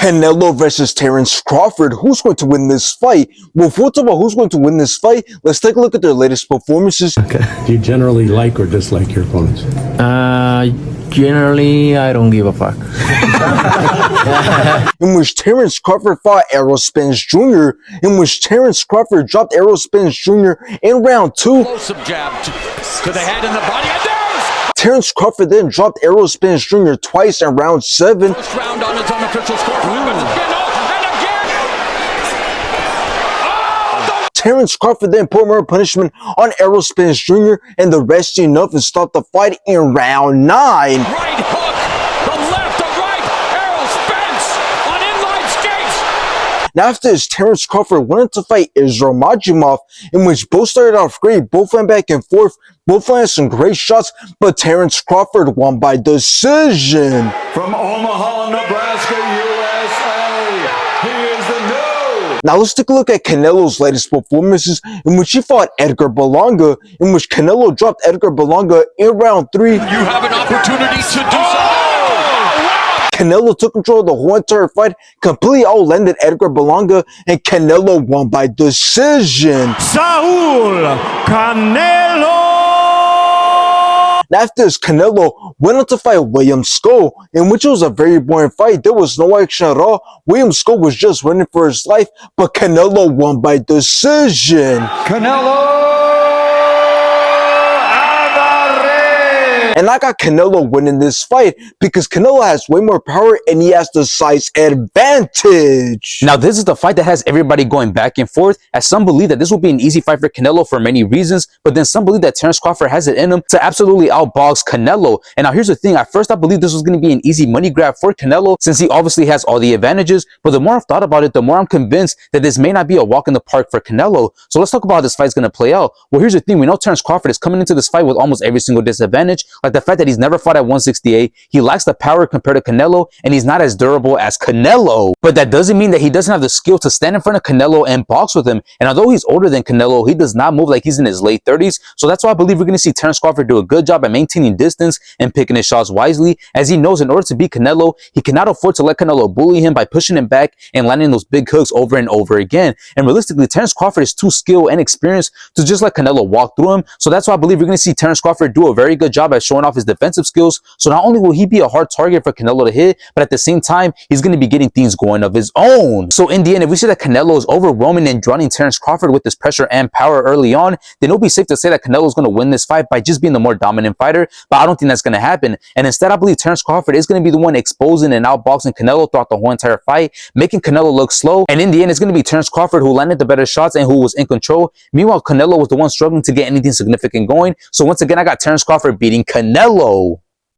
Canelo versus Terence Crawford. Who's going to win this fight? Well, before we talk about who's going to win this fight, let's take a look at their latest performances. Okay. Do you generally like or dislike your opponents? Generally, I don't give a fuck. In which Terence Crawford fought Errol Spence Jr., in which Terence Crawford dropped Errol Spence Jr. in round 2. Close-up jab to the head and the body. And there's Terence Crawford then dropped Errol Spence Jr. twice in round 7. first round on its unofficial scorecard. And again. Oh, Terence Crawford then put more punishment on Errol Spence Jr. and the rest enough and stopped the fight in round 9. right hook. The left, the right. Errol Spence on inline skates. Now after this, Terence Crawford went to fight Israel Majimov, in which both started off great, both went back and forth, both landed some great shots, but Terence Crawford won by decision. From Omaha, Nebraska, USA, he is the new. Now let's take a look at Canelo's latest performances, in which he fought Edgar Berlanga, in which Canelo dropped Edgar Berlanga in round 3. You have an opportunity to do so. Canelo took control of the whole entire fight, completely outlanded Edgar Berlanga, and Canelo won by decision. Saul Canelo! Now after this, Canelo went on to fight William Skull, in which it was a very boring fight. There was no action at all. William Skull was just running for his life, but Canelo won by decision. Canelo Alvarez. And I got Canelo winning this fight because Canelo has way more power and he has the size advantage. Now, this is the fight that has everybody going back and forth, as some believe that this will be an easy fight for Canelo for many reasons, but then some believe that Terence Crawford has it in him to absolutely outbox Canelo. And now here's the thing, at first I believed this was going to be an easy money grab for Canelo since he obviously has all the advantages, but the more I've thought about it, the more I'm convinced that this may not be a walk in the park for Canelo. So let's talk about how this fight's going to play out. Well, here's the thing, we know Terence Crawford is coming into this fight with almost every single disadvantage, like the fact that he's never fought at 168, he lacks the power compared to Canelo, and he's not as durable as Canelo. But that doesn't mean that he doesn't have the skill to stand in front of Canelo and box with him. And although he's older than Canelo, he does not move like he's in his late 30s. So that's why I believe we're going to see Terence Crawford do a good job at maintaining distance and picking his shots wisely, as he knows in order to beat Canelo, he cannot afford to let Canelo bully him by pushing him back and landing those big hooks over and over again. And realistically, Terence Crawford is too skilled and experienced to just let Canelo walk through him. So that's why I believe we're going to see Terence Crawford do a very good job at showing off his defensive skills. So not only will he be a hard target for Canelo to hit, but at the same time, he's going to be getting things going of his own. So in the end, if we see that Canelo is overwhelming and drowning Terence Crawford with this pressure and power early on, then it'll be safe to say that Canelo is going to win this fight by just being the more dominant fighter. But I don't think that's going to happen. And instead, I believe Terence Crawford is going to be the one exposing and outboxing Canelo throughout the whole entire fight, making Canelo look slow. And in the end, it's going to be Terence Crawford who landed the better shots and who was in control. Meanwhile, Canelo was the one struggling to get anything significant going. So once again, I got Terence Crawford beating Canelo.